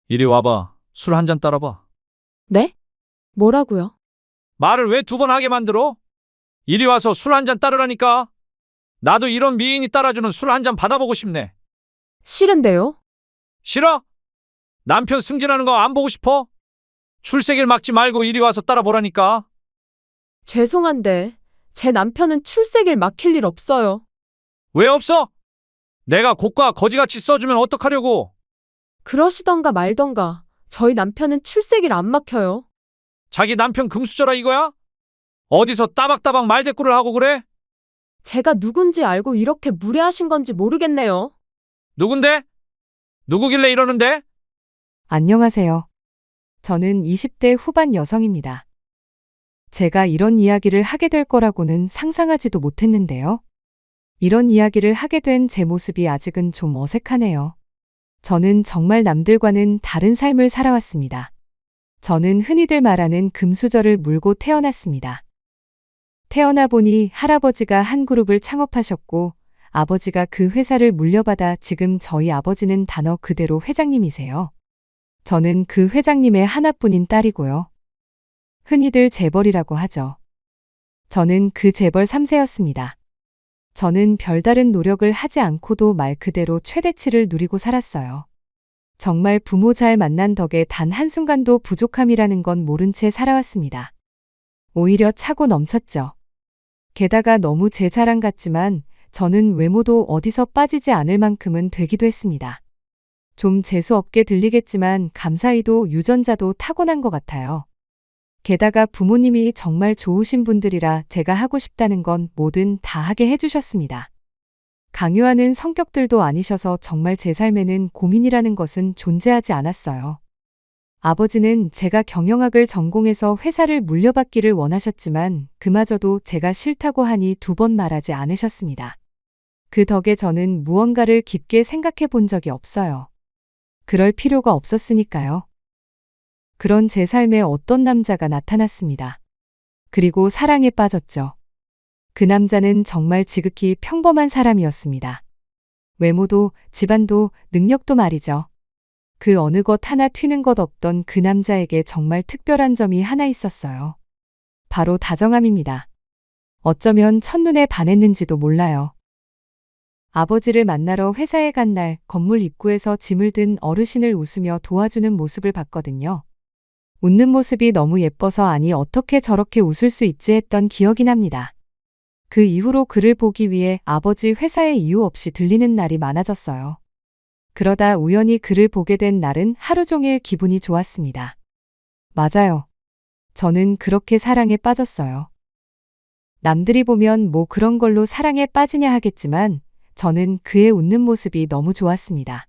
이리 와봐. 술 한 잔 따라봐. 네? 뭐라고요? 말을 왜 두 번 하게 만들어? 이리 와서 술 한 잔 따르라니까. 나도 이런 미인이 따라주는 술 한 잔 받아보고 싶네. 싫은데요? 싫어? 남편 승진하는 거 안 보고 싶어? 출세길 막지 말고 이리 와서 따라보라니까. 죄송한데, 제 남편은 출세길 막힐 일 없어요. 왜 없어? 내가 고가 거지같이 써주면 어떡하려고? 그러시던가 말던가, 저희 남편은 출세길 안 막혀요. 자기 남편 금수저라 이거야? 어디서 따박따박 말대꾸를 하고 그래? 제가 누군지 알고 이렇게 무례하신 건지 모르겠네요. 누군데? 누구길래 이러는데? 안녕하세요. 저는 20대 후반 여성입니다. 제가 이런 이야기를 하게 될 거라고는 상상하지도 못했는데요. 이런 이야기를 하게 된 제 모습이 아직은 좀 어색하네요. 저는 정말 남들과는 다른 삶을 살아왔습니다. 저는 흔히들 말하는 금수저를 물고 태어났습니다. 태어나 보니 할아버지가 한 그룹을 창업하셨고 아버지가 그 회사를 물려받아 지금 저희 아버지는 단어 그대로 회장님이세요. 저는 그 회장님의 하나뿐인 딸이고요. 흔히들 재벌이라고 하죠. 저는 그 재벌 3세였습니다. 저는 별다른 노력을 하지 않고도 말 그대로 최대치를 누리고 살았어요. 정말 부모 잘 만난 덕에 단 한순간도 부족함이라는 건 모른 채 살아왔습니다. 오히려 차고 넘쳤죠. 게다가 너무 제 자랑 같지만 저는 외모도 어디서 빠지지 않을 만큼은 되기도 했습니다. 좀 재수없게 들리겠지만 감사히도 유전자도 타고난 것 같아요. 게다가 부모님이 정말 좋으신 분들이라 제가 하고 싶다는 건 뭐든 다 하게 해주셨습니다. 강요하는 성격들도 아니셔서 정말 제 삶에는 고민이라는 것은 존재하지 않았어요. 아버지는 제가 경영학을 전공해서 회사를 물려받기를 원하셨지만 그마저도 제가 싫다고 하니 두 번 말하지 않으셨습니다. 그 덕에 저는 무언가를 깊게 생각해 본 적이 없어요. 그럴 필요가 없었으니까요. 그런 제 삶에 어떤 남자가 나타났습니다. 그리고 사랑에 빠졌죠. 그 남자는 정말 지극히 평범한 사람이었습니다. 외모도 집안도 능력도 말이죠. 그 어느 것 하나 튀는 것 없던 그 남자에게 정말 특별한 점이 하나 있었어요. 바로 다정함입니다. 어쩌면 첫눈에 반했는지도 몰라요. 아버지를 만나러 회사에 간 날 건물 입구에서 짐을 든 어르신을 웃으며 도와주는 모습을 봤거든요. 웃는 모습이 너무 예뻐서 아니 어떻게 저렇게 웃을 수 있지 했던 기억이 납니다. 그 이후로 그를 보기 위해 아버지 회사에 이유 없이 들리는 날이 많아졌어요. 그러다 우연히 그를 보게 된 날은 하루 종일 기분이 좋았습니다. 맞아요. 저는 그렇게 사랑에 빠졌어요. 남들이 보면 뭐 그런 걸로 사랑에 빠지냐 하겠지만 저는 그의 웃는 모습이 너무 좋았습니다.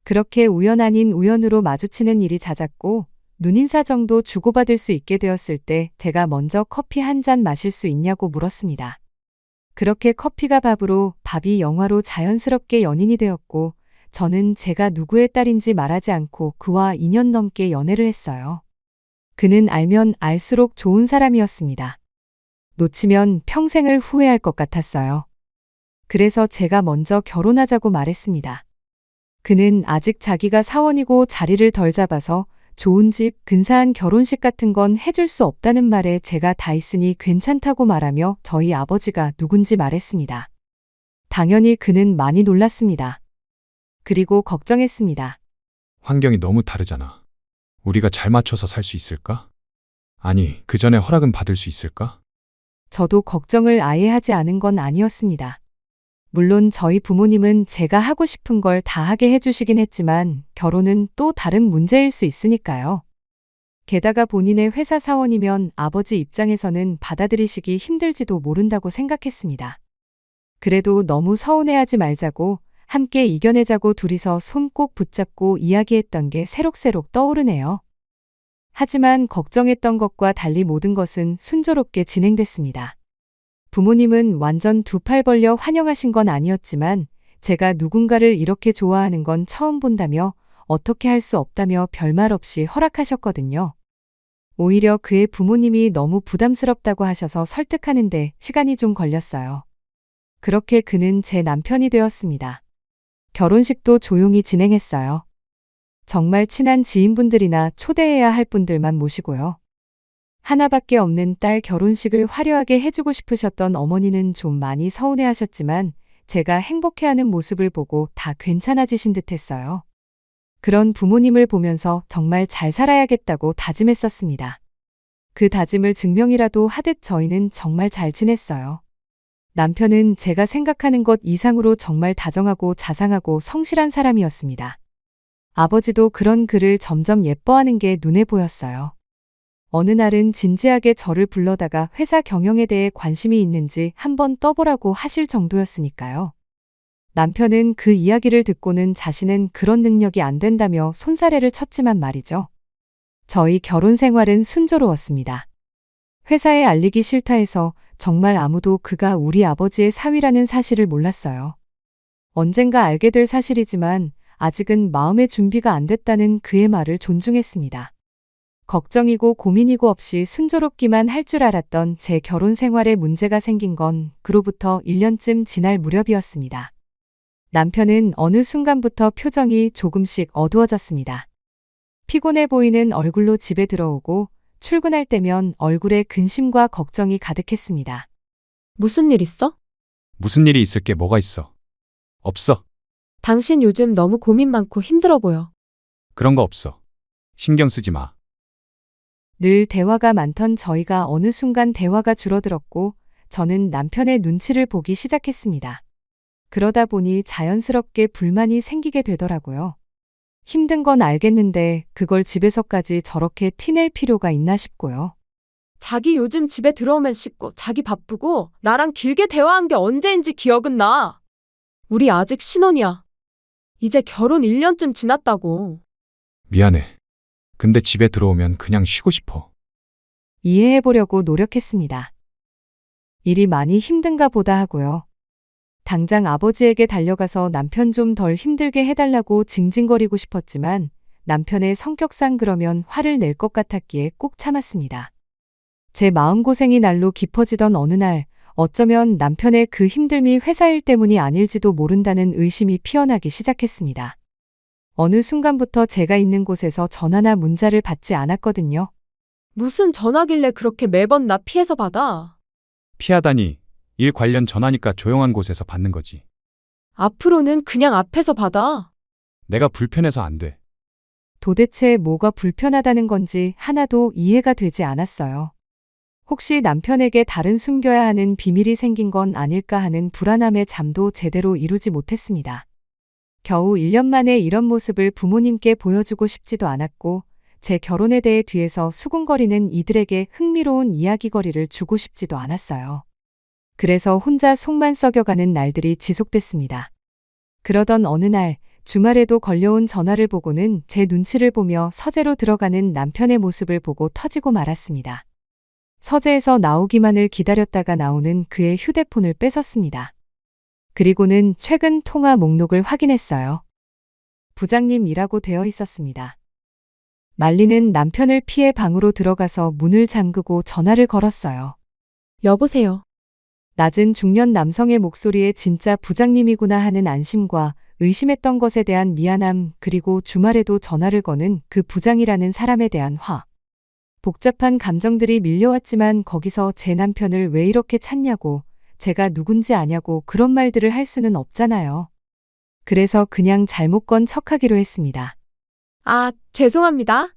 그렇게 우연 아닌 우연으로 마주치는 일이 잦았고 눈인사 정도 주고받을 수 있게 되었을 때 제가 먼저 커피 한 잔 마실 수 있냐고 물었습니다. 그렇게 커피가 밥으로 밥이 영화로 자연스럽게 연인이 되었고 저는 제가 누구의 딸인지 말하지 않고 그와 2년 넘게 연애를 했어요. 그는 알면 알수록 좋은 사람이었습니다. 놓치면 평생을 후회할 것 같았어요. 그래서 제가 먼저 결혼하자고 말했습니다. 그는 아직 자기가 사원이고 자리를 덜 잡아서 좋은 집, 근사한 결혼식 같은 건 해줄 수 없다는 말에 제가 다 있으니 괜찮다고 말하며 저희 아버지가 누군지 말했습니다. 당연히 그는 많이 놀랐습니다. 그리고 걱정했습니다. 환경이 너무 다르잖아. 우리가 잘 맞춰서 살 수 있을까? 아니, 그 전에 허락은 받을 수 있을까? 저도 걱정을 아예 하지 않은 건 아니었습니다. 물론 저희 부모님은 제가 하고 싶은 걸 다 하게 해주시긴 했지만 결혼은 또 다른 문제일 수 있으니까요. 게다가 본인의 회사 사원이면 아버지 입장에서는 받아들이시기 힘들지도 모른다고 생각했습니다. 그래도 너무 서운해하지 말자고 함께 이겨내자고 둘이서 손 꼭 붙잡고 이야기했던 게 새록새록 떠오르네요. 하지만 걱정했던 것과 달리 모든 것은 순조롭게 진행됐습니다. 부모님은 완전 두 팔 벌려 환영하신 건 아니었지만 제가 누군가를 이렇게 좋아하는 건 처음 본다며 어떻게 할 수 없다며 별말 없이 허락하셨거든요. 오히려 그의 부모님이 너무 부담스럽다고 하셔서 설득하는데 시간이 좀 걸렸어요. 그렇게 그는 제 남편이 되었습니다. 결혼식도 조용히 진행했어요. 정말 친한 지인분들이나 초대해야 할 분들만 모시고요. 하나밖에 없는 딸 결혼식을 화려하게 해주고 싶으셨던 어머니는 좀 많이 서운해하셨지만 제가 행복해하는 모습을 보고 다 괜찮아지신 듯 했어요. 그런 부모님을 보면서 정말 잘 살아야겠다고 다짐했었습니다. 그 다짐을 증명이라도 하듯 저희는 정말 잘 지냈어요. 남편은 제가 생각하는 것 이상으로 정말 다정하고 자상하고 성실한 사람이었습니다. 아버지도 그런 그를 점점 예뻐하는 게 눈에 보였어요. 어느 날은 진지하게 저를 불러다가 회사 경영에 대해 관심이 있는지 한번 떠보라고 하실 정도였으니까요. 남편은 그 이야기를 듣고는 자신은 그런 능력이 안 된다며 손사래를 쳤지만 말이죠. 저희 결혼 생활은 순조로웠습니다. 회사에 알리기 싫다 해서 정말 아무도 그가 우리 아버지의 사위라는 사실을 몰랐어요. 언젠가 알게 될 사실이지만 아직은 마음의 준비가 안 됐다는 그의 말을 존중했습니다. 걱정이고 고민이고 없이 순조롭기만 할 줄 알았던 제 결혼 생활에 문제가 생긴 건 그로부터 1년쯤 지날 무렵이었습니다. 남편은 어느 순간부터 표정이 조금씩 어두워졌습니다. 피곤해 보이는 얼굴로 집에 들어오고 출근할 때면 얼굴에 근심과 걱정이 가득했습니다. 무슨 일 있어? 무슨 일이 있을 게 뭐가 있어? 없어. 당신 요즘 너무 고민 많고 힘들어 보여. 그런 거 없어. 신경 쓰지 마. 늘 대화가 많던 저희가 어느 순간 대화가 줄어들었고 저는 남편의 눈치를 보기 시작했습니다. 그러다 보니 자연스럽게 불만이 생기게 되더라고요. 힘든 건 알겠는데 그걸 집에서까지 저렇게 티낼 필요가 있나 싶고요. 자기 요즘 집에 들어오면 씻고 자기 바쁘고 나랑 길게 대화한 게 언제인지 기억은 나. 우리 아직 신혼이야. 이제 결혼 1년쯤 지났다고. 미안해. 근데 집에 들어오면 그냥 쉬고 싶어. 이해해보려고 노력했습니다. 일이 많이 힘든가 보다 하고요. 당장 아버지에게 달려가서 남편 좀 덜 힘들게 해달라고 징징거리고 싶었지만 남편의 성격상 그러면 화를 낼 것 같았기에 꾹 참았습니다. 제 마음고생이 날로 깊어지던 어느 날 어쩌면 남편의 그 힘듦이 회사 일 때문이 아닐지도 모른다는 의심이 피어나기 시작했습니다. 어느 순간부터 제가 있는 곳에서 전화나 문자를 받지 않았거든요. 무슨 전화길래 그렇게 매번 나 피해서 받아? 피하다니. 일 관련 전화니까 조용한 곳에서 받는 거지. 앞으로는 그냥 앞에서 받아. 내가 불편해서 안 돼. 도대체 뭐가 불편하다는 건지 하나도 이해가 되지 않았어요. 혹시 남편에게 다른 숨겨야 하는 비밀이 생긴 건 아닐까 하는 불안함에 잠도 제대로 이루지 못했습니다. 겨우 1년 만에 이런 모습을 부모님께 보여주고 싶지도 않았고 제 결혼에 대해 뒤에서 수군거리는 이들에게 흥미로운 이야기거리를 주고 싶지도 않았어요. 그래서 혼자 속만 썩여가는 날들이 지속됐습니다. 그러던 어느 날 주말에도 걸려온 전화를 보고는 제 눈치를 보며 서재로 들어가는 남편의 모습을 보고 터지고 말았습니다. 서재에서 나오기만을 기다렸다가 나오는 그의 휴대폰을 뺏었습니다. 그리고는 최근 통화 목록을 확인했어요. 부장님이라고 되어 있었습니다. 말리는 남편을 피해 방으로 들어가서 문을 잠그고 전화를 걸었어요. 여보세요. 낮은 중년 남성의 목소리에 진짜 부장님이구나 하는 안심과 의심했던 것에 대한 미안함 그리고 주말에도 전화를 거는 그 부장이라는 사람에 대한 화. 복잡한 감정들이 밀려왔지만 거기서 제 남편을 왜 이렇게 찾냐고 제가 누군지 아냐고 그런 말들을 할 수는 없잖아요. 그래서 그냥 잘못 건 척하기로 했습니다. 아, 죄송합니다.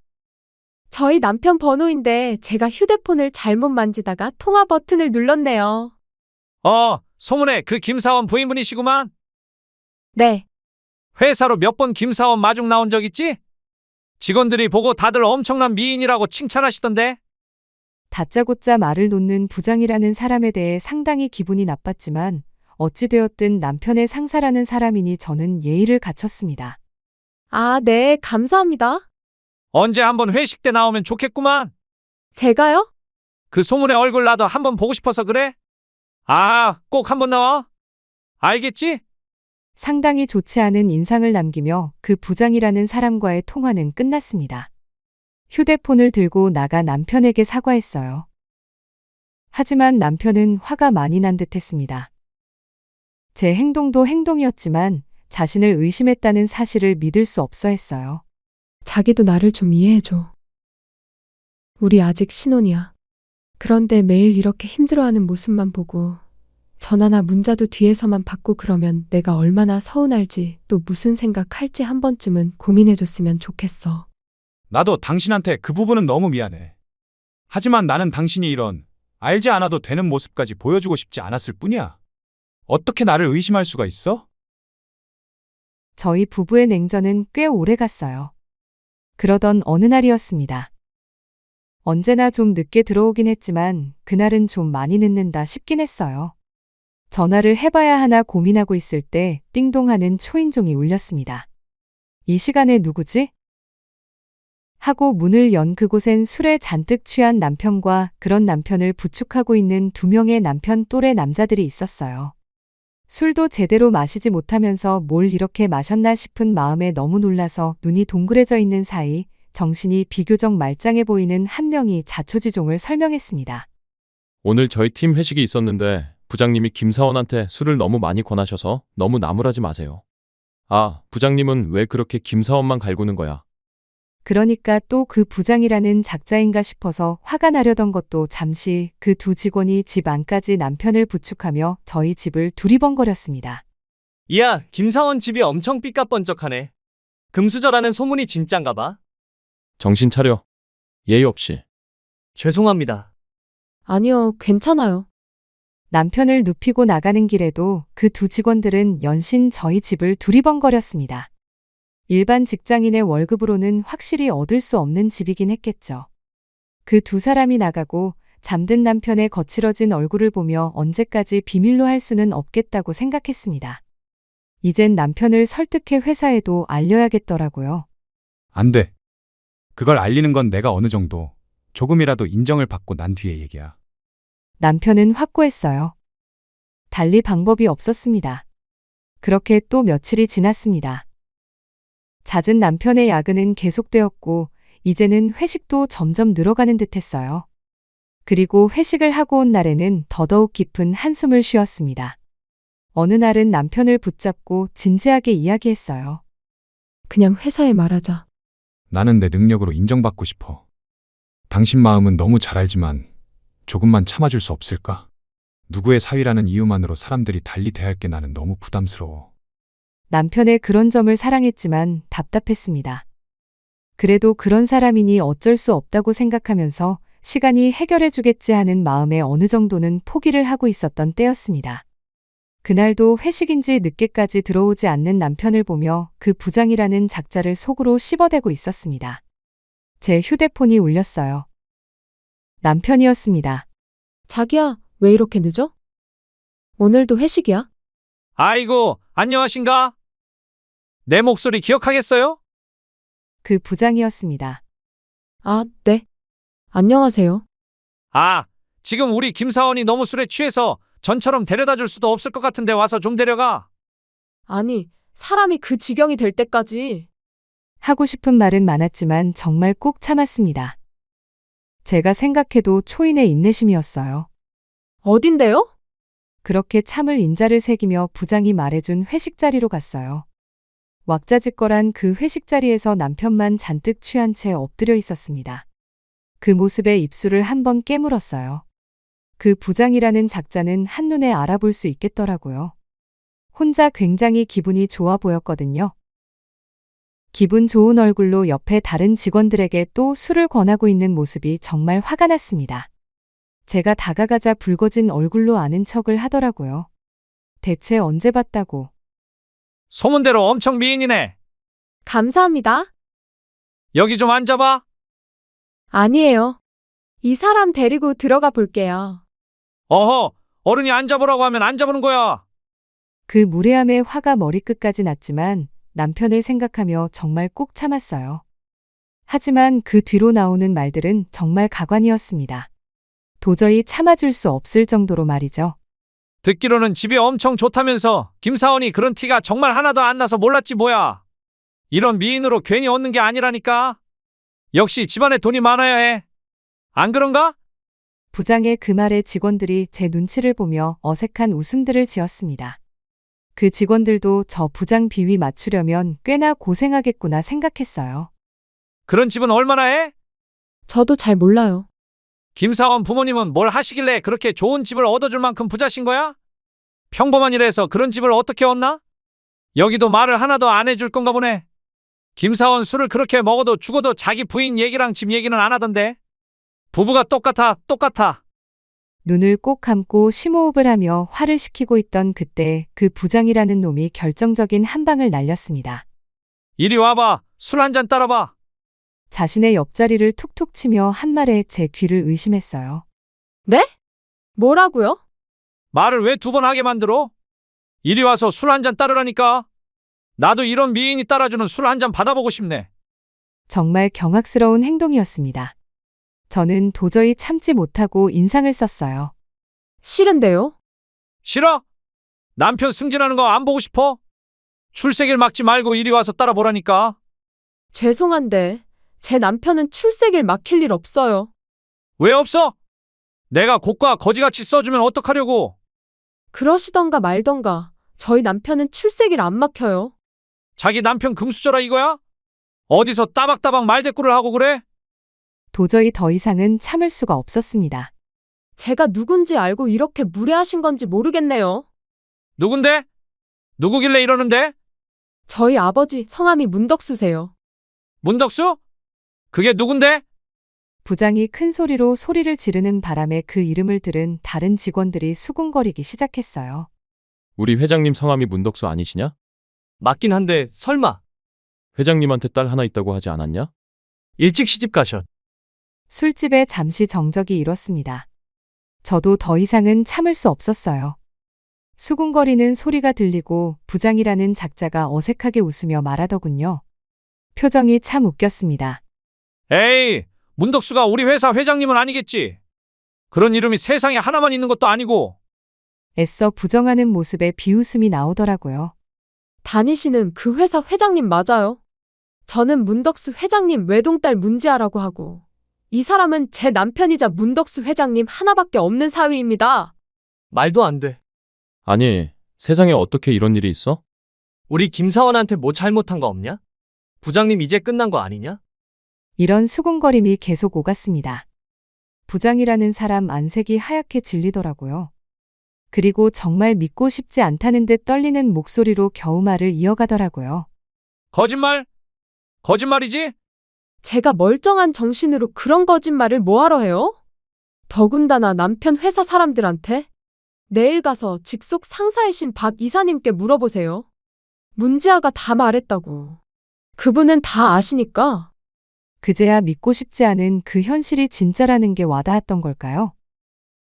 저희 남편 번호인데 제가 휴대폰을 잘못 만지다가 통화 버튼을 눌렀네요. 소문에 그 김사원 부인분이시구만. 네. 회사로 몇 번 김사원 마중 나온 적 있지? 직원들이 보고 다들 엄청난 미인이라고 칭찬하시던데. 다짜고짜 말을 놓는 부장이라는 사람에 대해 상당히 기분이 나빴지만 어찌되었든 남편의 상사라는 사람이니 저는 예의를 갖췄습니다. 아, 네, 감사합니다. 언제 한번 회식 때 나오면 좋겠구만. 제가요? 그 소문의 얼굴 나도 한번 보고 싶어서 그래. 꼭 한번 나와. 알겠지? 상당히 좋지 않은 인상을 남기며 그 부장이라는 사람과의 통화는 끝났습니다. 휴대폰을 들고 나가 남편에게 사과했어요. 하지만 남편은 화가 많이 난 듯했습니다. 제 행동도 행동이었지만 자신을 의심했다는 사실을 믿을 수 없어 했어요. 자기도 나를 좀 이해해줘. 우리 아직 신혼이야. 그런데 매일 이렇게 힘들어하는 모습만 보고 전화나 문자도 뒤에서만 받고 그러면 내가 얼마나 서운할지 또 무슨 생각할지 한 번쯤은 고민해줬으면 좋겠어. 나도 당신한테 그 부분은 너무 미안해. 하지만 나는 당신이 이런 알지 않아도 되는 모습까지 보여주고 싶지 않았을 뿐이야. 어떻게 나를 의심할 수가 있어? 저희 부부의 냉전은 꽤 오래 갔어요. 그러던 어느 날이었습니다. 언제나 좀 늦게 들어오긴 했지만 그날은 좀 많이 늦는다 싶긴 했어요. 전화를 해봐야 하나 고민하고 있을 때 띵동하는 초인종이 울렸습니다. 이 시간에 누구지? 하고 문을 연 그곳엔 술에 잔뜩 취한 남편과 그런 남편을 부축하고 있는 2명의 남편 또래 남자들이 있었어요. 술도 제대로 마시지 못하면서 뭘 이렇게 마셨나 싶은 마음에 너무 놀라서 눈이 동그래져 있는 사이 정신이 비교적 말짱해 보이는 한 명이 자초지종을 설명했습니다. 오늘 저희 팀 회식이 있었는데 부장님이 김사원한테 술을 너무 많이 권하셔서 너무 나무라지 마세요. 아, 부장님은 왜 그렇게 김사원만 갈구는 거야? 그러니까 또 그 부장이라는 작자인가 싶어서 화가 나려던 것도 잠시 그 두 직원이 집 안까지 남편을 부축하며 저희 집을 두리번거렸습니다. 이야, 김사원 집이 엄청 삐까뻔쩍하네. 금수저라는 소문이 진짠가 봐. 정신 차려. 예의 없이. 죄송합니다. 아니요, 괜찮아요. 남편을 눕히고 나가는 길에도 그 두 직원들은 연신 저희 집을 두리번거렸습니다. 일반 직장인의 월급으로는 확실히 얻을 수 없는 집이긴 했겠죠. 그 두 사람이 나가고 잠든 남편의 거칠어진 얼굴을 보며 언제까지 비밀로 할 수는 없겠다고 생각했습니다. 이젠 남편을 설득해 회사에도 알려야겠더라고요. 안 돼. 그걸 알리는 건 내가 어느 정도 조금이라도 인정을 받고 난 뒤의 얘기야. 남편은 확고했어요. 달리 방법이 없었습니다. 그렇게 또 며칠이 지났습니다. 잦은 남편의 야근은 계속되었고 이제는 회식도 점점 늘어가는 듯했어요. 그리고 회식을 하고 온 날에는 더더욱 깊은 한숨을 쉬었습니다. 어느 날은 남편을 붙잡고 진지하게 이야기했어요. 그냥 회사에 말하자. 나는 내 능력으로 인정받고 싶어. 당신 마음은 너무 잘 알지만 조금만 참아줄 수 없을까? 누구의 사위라는 이유만으로 사람들이 달리 대할 게 나는 너무 부담스러워. 남편의 그런 점을 사랑했지만 답답했습니다. 그래도 그런 사람이니 어쩔 수 없다고 생각하면서 시간이 해결해주겠지 하는 마음에 어느 정도는 포기를 하고 있었던 때였습니다. 그날도 회식인지 늦게까지 들어오지 않는 남편을 보며 그 부장이라는 작자를 속으로 씹어대고 있었습니다. 제 휴대폰이 울렸어요. 남편이었습니다. 자기야, 왜 이렇게 늦어? 오늘도 회식이야? 아이고, 안녕하신가? 내 목소리 기억하겠어요? 그 부장이었습니다. 아, 네. 안녕하세요. 아, 지금 우리 김사원이 너무 술에 취해서 전처럼 데려다 줄 수도 없을 것 같은데 와서 좀 데려가. 아니, 사람이 그 지경이 될 때까지. 하고 싶은 말은 많았지만 정말 꾹 참았습니다. 제가 생각해도 초인의 인내심이었어요. 어딘데요? 그렇게 참을 인자를 새기며 부장이 말해준 회식 자리로 갔어요. 왁자지껄한 그 회식 자리에서 남편만 잔뜩 취한 채 엎드려 있었습니다. 그 모습에 입술을 한번 깨물었어요. 그 부장이라는 작자는 한눈에 알아볼 수 있겠더라고요. 혼자 굉장히 기분이 좋아 보였거든요. 기분 좋은 얼굴로 옆에 다른 직원들에게 또 술을 권하고 있는 모습이 정말 화가 났습니다. 제가 다가가자 붉어진 얼굴로 아는 척을 하더라고요. 대체 언제 봤다고. 소문대로 엄청 미인이네. 감사합니다. 여기 좀 앉아봐. 아니에요. 이 사람 데리고 들어가 볼게요. 어허, 어른이 앉아보라고 하면 앉아보는 거야. 그 무례함에 화가 머리끝까지 났지만 남편을 생각하며 정말 꾹 참았어요. 하지만 그 뒤로 나오는 말들은 정말 가관이었습니다. 도저히 참아줄 수 없을 정도로 말이죠. 듣기로는 집이 엄청 좋다면서 김사원이 그런 티가 정말 하나도 안 나서 몰랐지 뭐야. 이런 미인으로 괜히 얻는 게 아니라니까. 역시 집안에 돈이 많아야 해. 안 그런가? 부장의 그 말에 직원들이 제 눈치를 보며 어색한 웃음들을 지었습니다. 그 직원들도 저 부장 비위 맞추려면 꽤나 고생하겠구나 생각했어요. 그런 집은 얼마나 해? 저도 잘 몰라요. 김사원 부모님은 뭘 하시길래 그렇게 좋은 집을 얻어줄 만큼 부자신 거야? 평범한 일에서 그런 집을 어떻게 얻나? 여기도 말을 하나도 안 해줄 건가 보네. 김사원 술을 그렇게 먹어도 죽어도 자기 부인 얘기랑 집 얘기는 안 하던데. 부부가 똑같아. 눈을 꼭 감고 심호흡을 하며 화를 식히고 있던 그때 그 부장이라는 놈이 결정적인 한 방을 날렸습니다. 이리 와봐. 술 한 잔 따라봐. 자신의 옆자리를 툭툭 치며 한 말에 제 귀를 의심했어요. 네? 뭐라고요? 말을 왜 두 번 하게 만들어? 이리 와서 술 한 잔 따르라니까. 나도 이런 미인이 따라주는 술 한 잔 받아보고 싶네. 정말 경악스러운 행동이었습니다. 저는 도저히 참지 못하고 인상을 썼어요. 싫은데요? 싫어? 남편 승진하는 거 안 보고 싶어? 출세길 막지 말고 이리 와서 따라보라니까. 죄송한데 제 남편은 출세길 막힐 일 없어요. 왜 없어? 내가 고가 거지같이 써주면 어떡하려고. 그러시던가 말던가 저희 남편은 출세길 안 막혀요. 자기 남편 금수저라 이거야? 어디서 따박따박 말대꾸를 하고 그래? 도저히 더 이상은 참을 수가 없었습니다. 제가 누군지 알고 이렇게 무례하신 건지 모르겠네요. 누군데? 누구길래 이러는데? 저희 아버지 성함이 문덕수세요. 문덕수? 그게 누군데? 부장이 큰 소리로 소리를 지르는 바람에 그 이름을 들은 다른 직원들이 수군거리기 시작했어요. 우리 회장님 성함이 문덕수 아니시냐? 맞긴 한데 설마 회장님한테 딸 하나 있다고 하지 않았냐? 일찍 시집 가셨. 술집에 잠시 정적이 일었습니다. 저도 더 이상은 참을 수 없었어요. 수군거리는 소리가 들리고 부장이라는 작자가 어색하게 웃으며 말하더군요. 표정이 참 웃겼습니다. 에이, 문덕수가 우리 회사 회장님은 아니겠지. 그런 이름이 세상에 하나만 있는 것도 아니고. 애써 부정하는 모습에 비웃음이 나오더라고요. 다니시는 그 회사 회장님 맞아요. 저는 문덕수 회장님 외동딸 문지아라고 하고 이 사람은 제 남편이자 문덕수 회장님 하나밖에 없는 사위입니다. 말도 안 돼. 아니, 세상에 어떻게 이런 일이 있어? 우리 김사원한테 뭐 잘못한 거 없냐? 부장님 이제 끝난 거 아니냐? 이런 수군거림이 계속 오갔습니다. 부장이라는 사람 안색이 하얗게 질리더라고요. 그리고 정말 믿고 싶지 않다는 듯 떨리는 목소리로 겨우 말을 이어가더라고요. 거짓말? 거짓말이지? 제가 멀쩡한 정신으로 그런 거짓말을 뭐하러 해요? 더군다나 남편 회사 사람들한테? 내일 가서 직속 상사이신 박 이사님께 물어보세요. 문지아가 다 말했다고. 그분은 다 아시니까. 그제야 믿고 싶지 않은 그 현실이 진짜라는 게 와닿았던 걸까요?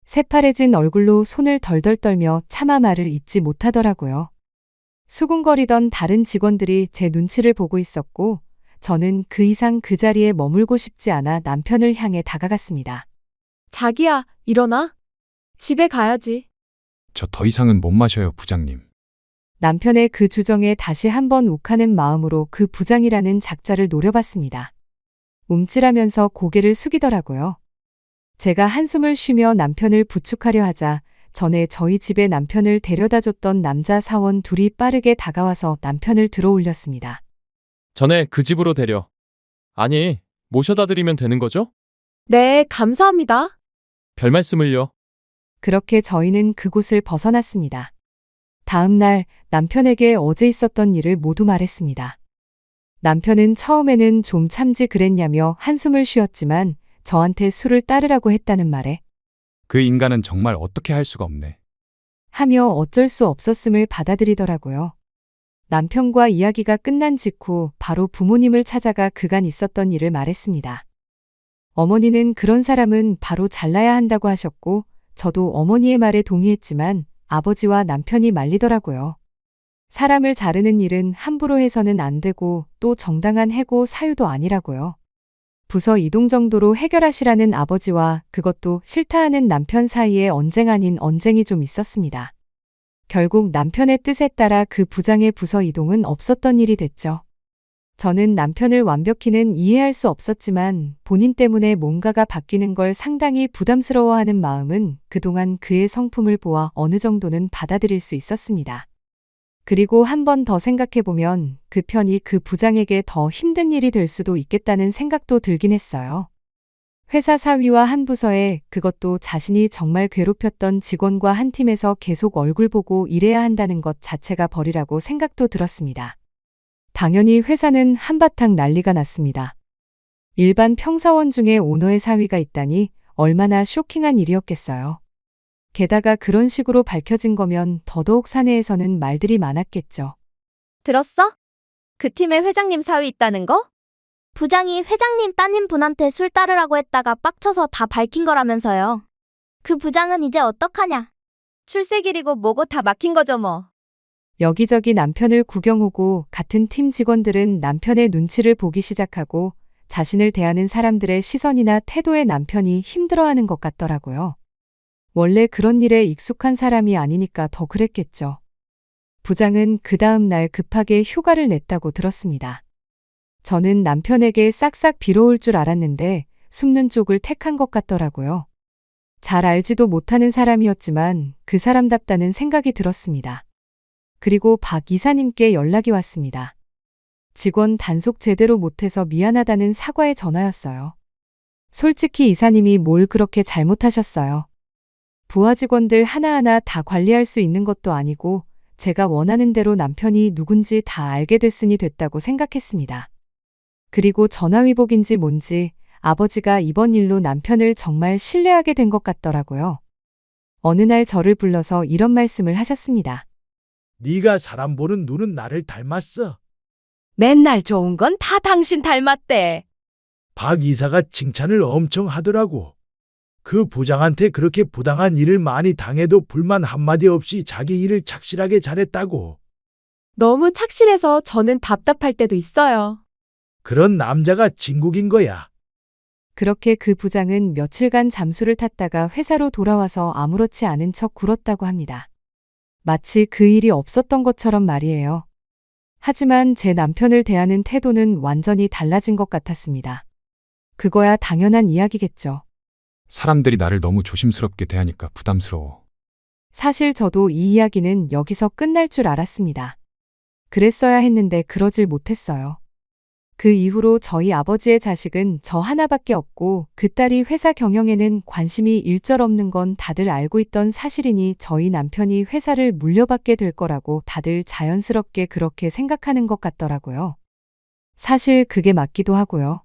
새파래진 얼굴로 손을 덜덜 떨며 차마 말을 잇지 못하더라고요. 수군거리던 다른 직원들이 제 눈치를 보고 있었고 저는 그 이상 그 자리에 머물고 싶지 않아 남편을 향해 다가갔습니다. 자기야, 일어나. 집에 가야지. 저 더 이상은 못 마셔요, 부장님. 남편의 그 주정에 다시 한번 욱하는 마음으로 그 부장이라는 작자를 노려봤습니다. 움찔하면서 고개를 숙이더라고요. 제가 한숨을 쉬며 남편을 부축하려 하자 전에 저희 집에 남편을 데려다줬던 남자 사원 둘이 빠르게 다가와서 남편을 들어올렸습니다. 전에 그 집으로 데려. 아니, 모셔다 드리면 되는 거죠? 네, 감사합니다. 별 말씀을요. 그렇게 저희는 그곳을 벗어났습니다. 다음 날 남편에게 어제 있었던 일을 모두 말했습니다. 남편은 처음에는 좀 참지 그랬냐며 한숨을 쉬었지만 저한테 술을 따르라고 했다는 말에 그 인간은 정말 어떻게 할 수가 없네. 하며 어쩔 수 없었음을 받아들이더라고요. 남편과 이야기가 끝난 직후 바로 부모님을 찾아가 그간 있었던 일을 말했습니다. 어머니는 그런 사람은 바로 잘라야 한다고 하셨고 저도 어머니의 말에 동의했지만 아버지와 남편이 말리더라고요. 사람을 자르는 일은 함부로 해서는 안 되고 또 정당한 해고 사유도 아니라고요. 부서 이동 정도로 해결하시라는 아버지와 그것도 싫다 하는 남편 사이에 언쟁 아닌 언쟁이 좀 있었습니다. 결국 남편의 뜻에 따라 그 부장의 부서 이동은 없었던 일이 됐죠. 저는 남편을 완벽히는 이해할 수 없었지만 본인 때문에 뭔가가 바뀌는 걸 상당히 부담스러워하는 마음은 그동안 그의 성품을 보아 어느 정도는 받아들일 수 있었습니다. 그리고 한 번 더 생각해보면 그 편이 그 부장에게 더 힘든 일이 될 수도 있겠다는 생각도 들긴 했어요. 회사 사위와 한 부서에, 그것도 자신이 정말 괴롭혔던 직원과 한 팀에서 계속 얼굴 보고 일해야 한다는 것 자체가 벌이라고 생각도 들었습니다. 당연히 회사는 한바탕 난리가 났습니다. 일반 평사원 중에 오너의 사위가 있다니 얼마나 쇼킹한 일이었겠어요. 게다가 그런 식으로 밝혀진 거면 더더욱 사내에서는 말들이 많았겠죠. 들었어? 그 팀에 회장님 사위 있다는 거? 부장이 회장님 따님 분한테 술 따르라고 했다가 빡쳐서 다 밝힌 거라면서요. 그 부장은 이제 어떡하냐? 출세길이고 뭐고 다 막힌 거죠 뭐. 여기저기 남편을 구경 오고 같은 팀 직원들은 남편의 눈치를 보기 시작하고 자신을 대하는 사람들의 시선이나 태도에 남편이 힘들어하는 것 같더라고요. 원래 그런 일에 익숙한 사람이 아니니까 더 그랬겠죠. 부장은 그 다음 날 급하게 휴가를 냈다고 들었습니다. 저는 남편에게 싹싹 빌어올 줄 알았는데 숨는 쪽을 택한 것 같더라고요. 잘 알지도 못하는 사람이었지만 그 사람답다는 생각이 들었습니다. 그리고 박 이사님께 연락이 왔습니다. 직원 단속 제대로 못해서 미안하다는 사과의 전화였어요. 솔직히 이사님이 뭘 그렇게 잘못하셨어요. 부하 직원들 하나하나 다 관리할 수 있는 것도 아니고 제가 원하는 대로 남편이 누군지 다 알게 됐으니 됐다고 생각했습니다. 그리고 전화위복인지 뭔지 아버지가 이번 일로 남편을 정말 신뢰하게 된 것 같더라고요. 어느 날 저를 불러서 이런 말씀을 하셨습니다. 네가 사람 보는 눈은 나를 닮았어. 맨날 좋은 건 다 당신 닮았대. 박 이사가 칭찬을 엄청 하더라고. 그 부장한테 그렇게 부당한 일을 많이 당해도 불만 한마디 없이 자기 일을 착실하게 잘했다고. 너무 착실해서 저는 답답할 때도 있어요. 그런 남자가 진국인 거야. 그렇게 그 부장은 며칠간 잠수를 탔다가 회사로 돌아와서 아무렇지 않은 척 굴었다고 합니다. 마치 그 일이 없었던 것처럼 말이에요. 하지만 제 남편을 대하는 태도는 완전히 달라진 것 같았습니다. 그거야 당연한 이야기겠죠. 사람들이 나를 너무 조심스럽게 대하니까 부담스러워. 사실 저도 이 이야기는 여기서 끝날 줄 알았습니다. 그랬어야 했는데 그러질 못했어요. 그 이후로 저희 아버지의 자식은 저 하나밖에 없고 그 딸이 회사 경영에는 관심이 일절 없는 건 다들 알고 있던 사실이니 저희 남편이 회사를 물려받게 될 거라고 다들 자연스럽게 그렇게 생각하는 것 같더라고요. 사실 그게 맞기도 하고요.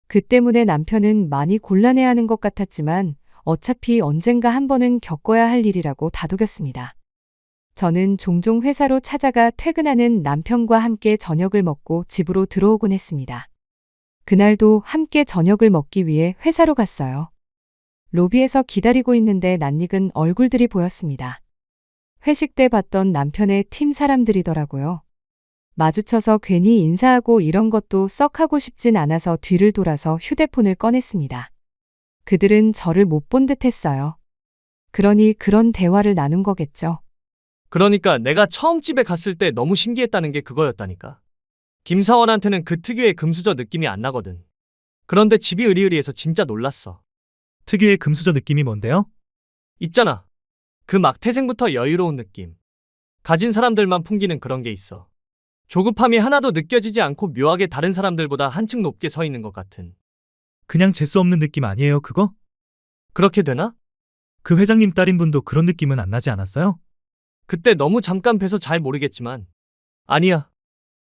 그 때문에 남편은 많이 곤란해하는 것 같았지만 어차피 언젠가 한 번은 겪어야 할 일이라고 다독였습니다. 저는 종종 회사로 찾아가 퇴근하는 남편과 함께 저녁을 먹고 집으로 들어오곤 했습니다. 그날도 함께 저녁을 먹기 위해 회사로 갔어요. 로비에서 기다리고 있는데 낯익은 얼굴들이 보였습니다. 회식 때 봤던 남편의 팀 사람들이더라고요. 마주쳐서 괜히 인사하고 이런 것도 썩 하고 싶진 않아서 뒤를 돌아서 휴대폰을 꺼냈습니다. 그들은 저를 못 본 듯 했어요. 그러니 그런 대화를 나눈 거겠죠. 그러니까 내가 처음 집에 갔을 때 너무 신기했다는 게 그거였다니까. 김사원한테는 그 특유의 금수저 느낌이 안 나거든. 그런데 집이 으리으리해서 진짜 놀랐어. 특유의 금수저 느낌이 뭔데요? 있잖아. 그 막 태생부터 여유로운 느낌. 가진 사람들만 풍기는 그런 게 있어. 조급함이 하나도 느껴지지 않고 묘하게 다른 사람들보다 한층 높게 서 있는 것 같은. 그냥 재수 없는 느낌 아니에요, 그거? 그렇게 되나? 그 회장님 딸인분도 그런 느낌은 안 나지 않았어요? 그때 너무 잠깐 뵈서 잘 모르겠지만 아니야.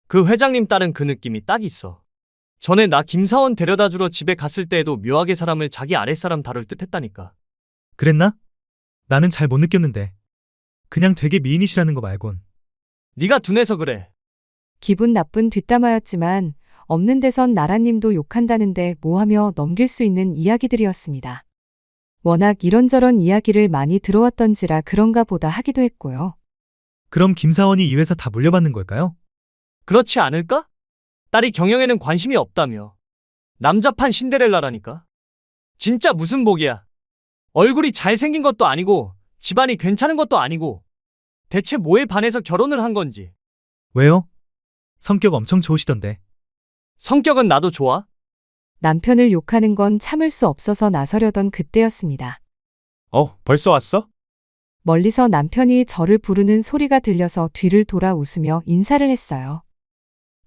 그 회장님 딸은 그 느낌이 딱 있어. 전에 나 김사원 데려다주러 집에 갔을 때에도 묘하게 사람을 자기 아랫사람 다룰 듯 했다니까. 그랬나? 나는 잘 못 느꼈는데. 그냥 되게 미인이시라는 거 말곤. 네가 둔해서 그래. 기분 나쁜 뒷담화였지만 없는 데선 나라님도 욕한다는데 뭐하며 넘길 수 있는 이야기들이었습니다. 워낙 이런저런 이야기를 많이 들어왔던지라 그런가 보다 하기도 했고요. 그럼 김사원이 이 회사 다 물려받는 걸까요? 그렇지 않을까? 딸이 경영에는 관심이 없다며. 남자판 신데렐라라니까. 진짜 무슨 복이야. 얼굴이 잘생긴 것도 아니고 집안이 괜찮은 것도 아니고 대체 뭐에 반해서 결혼을 한 건지. 왜요? 성격 엄청 좋으시던데. 성격은 나도 좋아. 남편을 욕하는 건 참을 수 없어서 나서려던 그때였습니다. 벌써 왔어? 멀리서 남편이 저를 부르는 소리가 들려서 뒤를 돌아 웃으며 인사를 했어요.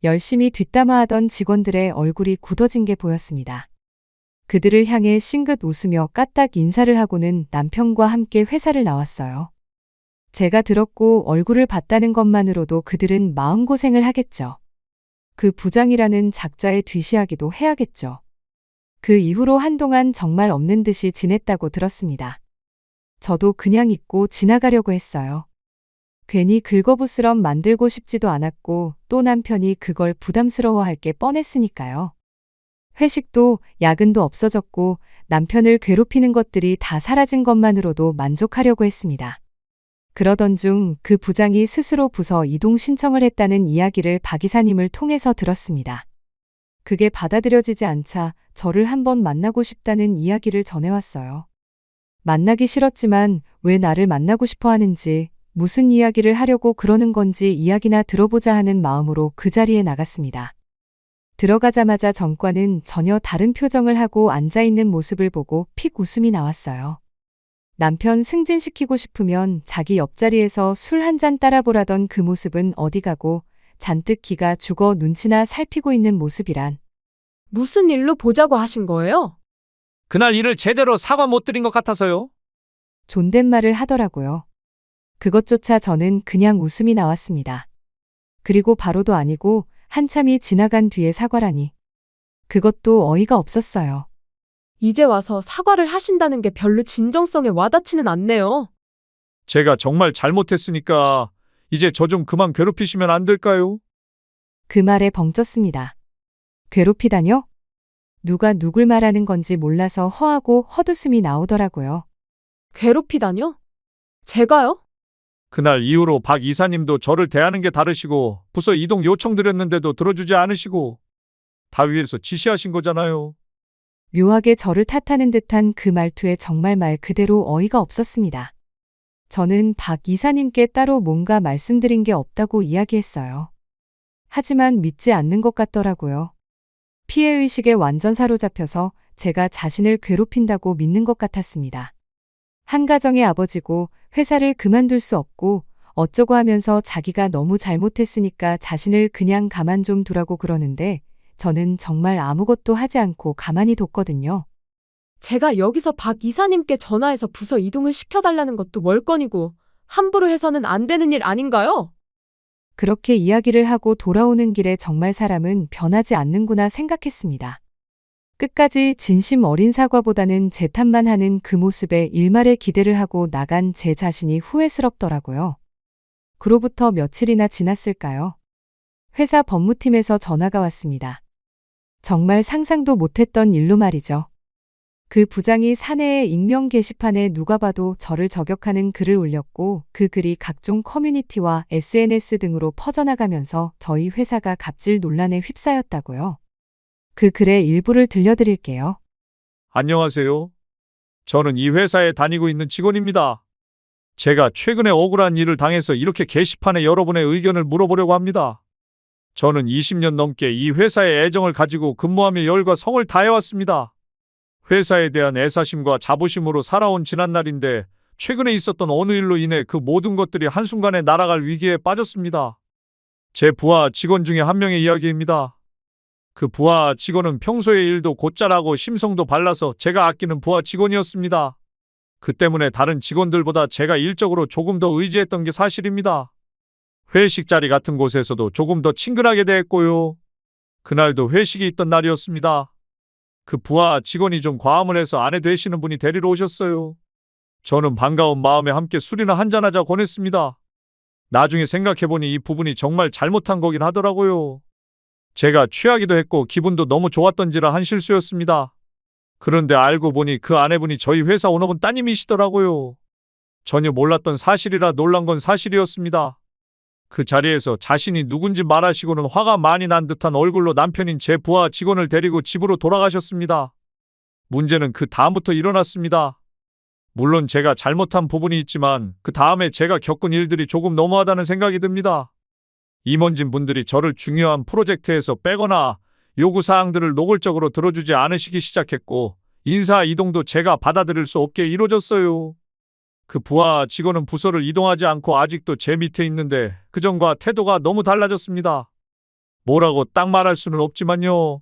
열심히 뒷담화하던 직원들의 얼굴이 굳어진 게 보였습니다. 그들을 향해 싱긋 웃으며 까딱 인사를 하고는 남편과 함께 회사를 나왔어요. 제가 들었고 얼굴을 봤다는 것만으로도 그들은 마음고생을 하겠죠. 그 부장이라는 작자에 뒤시하기도 해야겠죠. 그 이후로 한동안 정말 없는 듯이 지냈다고 들었습니다. 저도 그냥 잊고 지나가려고 했어요. 괜히 긁어부스럼 만들고 싶지도 않았고 또 남편이 그걸 부담스러워할 게 뻔했으니까요. 회식도 야근도 없어졌고 남편을 괴롭히는 것들이 다 사라진 것만으로도 만족하려고 했습니다. 그러던 중 그 부장이 스스로 부서 이동 신청을 했다는 이야기를 박 이사님을 통해서 들었습니다. 그게 받아들여지지 않자 저를 한번 만나고 싶다는 이야기를 전해왔어요. 만나기 싫었지만 왜 나를 만나고 싶어 하는지, 무슨 이야기를 하려고 그러는 건지 이야기나 들어보자 하는 마음으로 그 자리에 나갔습니다. 들어가자마자 전과는 전혀 다른 표정을 하고 앉아있는 모습을 보고 픽 웃음이 나왔어요. 남편 승진시키고 싶으면 자기 옆자리에서 술 한 잔 따라보라던 그 모습은 어디 가고 잔뜩 기가 죽어 눈치나 살피고 있는 모습이란. 무슨 일로 보자고 하신 거예요? 그날 일을 제대로 사과 못 드린 것 같아서요. 존댓말을 하더라고요. 그것조차 저는 그냥 웃음이 나왔습니다. 그리고 바로도 아니고 한참이 지나간 뒤에 사과라니. 그것도 어이가 없었어요. 이제 와서 사과를 하신다는 게 별로 진정성에 와닿지는 않네요. 제가 정말 잘못했으니까 이제 저 좀 그만 괴롭히시면 안 될까요? 그 말에 벙쪘습니다. 괴롭히다뇨? 누가 누굴 말하는 건지 몰라서 허하고 헛웃음이 나오더라고요. 괴롭히다뇨? 제가요? 그날 이후로 박 이사님도 저를 대하는 게 다르시고 부서 이동 요청드렸는데도 들어주지 않으시고 다 위에서 지시하신 거잖아요. 묘하게 저를 탓하는 듯한 그 말투에 정말 말 그대로 어이가 없었습니다. 저는 박 이사님께 따로 뭔가 말씀드린 게 없다고 이야기했어요. 하지만 믿지 않는 것 같더라고요. 피해의식에 완전 사로잡혀서 제가 자신을 괴롭힌다고 믿는 것 같았습니다. 한 가정의 아버지고 회사를 그만둘 수 없고 어쩌고 하면서 자기가 너무 잘못했으니까 자신을 그냥 가만 좀 두라고 그러는데 저는 정말 아무것도 하지 않고 가만히 뒀거든요. 제가 여기서 박 이사님께 전화해서 부서 이동을 시켜달라는 것도 멀건이고 함부로 해서는 안 되는 일 아닌가요? 그렇게 이야기를 하고 돌아오는 길에 정말 사람은 변하지 않는구나 생각했습니다. 끝까지 진심 어린 사과보다는 제 탓만 하는 그 모습에 일말의 기대를 하고 나간 제 자신이 후회스럽더라고요. 그로부터 며칠이나 지났을까요? 회사 법무팀에서 전화가 왔습니다. 정말 상상도 못했던 일로 말이죠. 그 부장이 사내의 익명 게시판에 누가 봐도 저를 저격하는 글을 올렸고 그 글이 각종 커뮤니티와 SNS 등으로 퍼져나가면서 저희 회사가 갑질 논란에 휩싸였다고요. 그 글의 일부를 들려드릴게요. 안녕하세요. 저는 이 회사에 다니고 있는 직원입니다. 제가 최근에 억울한 일을 당해서 이렇게 게시판에 여러분의 의견을 물어보려고 합니다. 저는 20년 넘게 이 회사에 애정을 가지고 근무하며 열과 성을 다해왔습니다. 회사에 대한 애사심과 자부심으로 살아온 지난날인데 최근에 있었던 어느 일로 인해 그 모든 것들이 한순간에 날아갈 위기에 빠졌습니다. 제 부하 직원 중에 한 명의 이야기입니다. 그 부하 직원은 평소에 일도 곧잘하고 심성도 발라서 제가 아끼는 부하 직원이었습니다. 그 때문에 다른 직원들보다 제가 일적으로 조금 더 의지했던 게 사실입니다. 회식 자리 같은 곳에서도 조금 더 친근하게 대했고요. 그날도 회식이 있던 날이었습니다. 그 부하 직원이 좀 과음을 해서 아내 되시는 분이 데리러 오셨어요. 저는 반가운 마음에 함께 술이나 한잔하자 권했습니다. 나중에 생각해보니 이 부분이 정말 잘못한 거긴 하더라고요. 제가 취하기도 했고 기분도 너무 좋았던지라 한 실수였습니다. 그런데 알고 보니 그 아내분이 저희 회사 오너분 따님이시더라고요. 전혀 몰랐던 사실이라 놀란 건 사실이었습니다. 그 자리에서 자신이 누군지 말하시고는 화가 많이 난 듯한 얼굴로 남편인 제 부하 직원을 데리고 집으로 돌아가셨습니다. 문제는 그 다음부터 일어났습니다. 물론 제가 잘못한 부분이 있지만 그 다음에 제가 겪은 일들이 조금 너무하다는 생각이 듭니다. 임원진 분들이 저를 중요한 프로젝트에서 빼거나 요구사항들을 노골적으로 들어주지 않으시기 시작했고 인사 이동도 제가 받아들일 수 없게 이루어졌어요. 그 부하 직원은 부서를 이동하지 않고 아직도 제 밑에 있는데 그전과 태도가 너무 달라졌습니다. 뭐라고 딱 말할 수는 없지만요.